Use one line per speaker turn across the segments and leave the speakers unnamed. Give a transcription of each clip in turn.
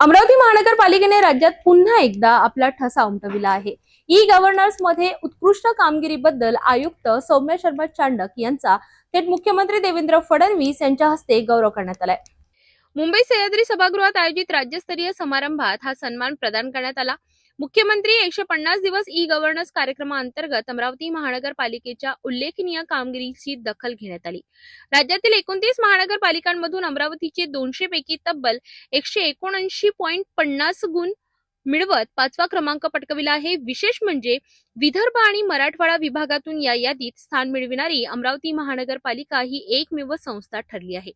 अमरावती महानगरपालिकेने राज्यात पुन्हा एकदा आपला ठसा उमटविला आहे। ई गव्हर्नन्स मध्ये उत्कृष्ट कामगिरीबद्दल आयुक्त सौम्य शर्मा चांडक यांचा थेट मुख्यमंत्री देवेंद्र फडणवीस यांच्या हस्ते गौरव करण्यात आलाय। मुंबई सह्याद्री सभागृहात आयोजित राज्यस्तरीय समारंभात हा सन्मान प्रदान करण्यात आला। मुख्यमंत्री 150 दिवस ई गव्हर्नन्स कार्यक्रमाअंतर्गत अमरावती महानगरपालिकेच्या उल्लेखनीय कामगिरीची दखल घेण्यात आली। राज्यातील 29 महानगरपालिकांमधून अमरावतीचे 200 पैकी तब्बल 179.50 गुण मिळवत 5वा क्रमांक पटकाविला आहे। विशेष म्हणजे विदर्भ आणि मराठवाडा विभागातून या यादीत स्थान मिळविणारी अमरावती महानगरपालिका ही एकमेव संस्था ठरली आहे।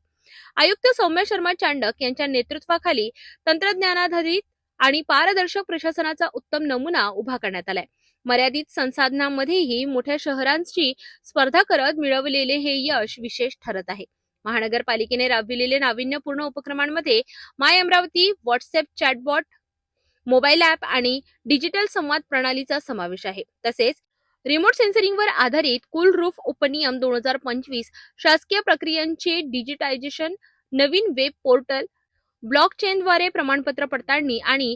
आयुक्त सौम्य शर्मा चांडक यांच्या नेतृत्वाखाली तंत्रज्ञानाधारित आणि पारदर्शक प्रशासनाचा उत्तम नमुना उभा करण्यात आलाय। मर्यादित संसाधनांमध्येही मोठ्या शहरांची स्पर्धा करत मिळवलेले हे यश विशेष ठरत आहे। महानगरपालिकेने राबविलेले नाविन्यपूर्ण उपक्रमांमध्ये my Amravati, WhatsApp chatbot, mobile app आणि डिजिटल संवाद प्रणालीचा समावेश आहे। तसेच रिमोट सेन्सरिंगवर आधारित कूल रूफ उपनियम 2025, शासकीय प्रक्रियांचे डिजिटायझेशन, नवीन वेब पोर्टल, ब्लॉकचेनद्वारे प्रमाणपत्र पडताळणी आणि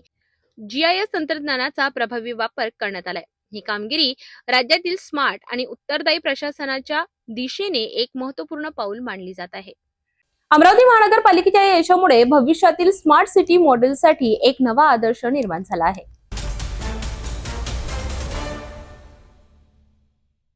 GIS तंत्रज्ञानाचा प्रभावी वापर करण्यात आलाय। ही कामगिरी राज्यातील स्मार्ट आणि उत्तरदायी प्रशासनाच्या दिशेने एक महत्त्वपूर्ण पाऊल मानली जात आहे। अमरावती महानगरपालिकेच्या या यशामुळे भविष्यातील स्मार्ट सिटी मॉडेलसाठी एक नवा आदर्श निर्माण झाला आहे।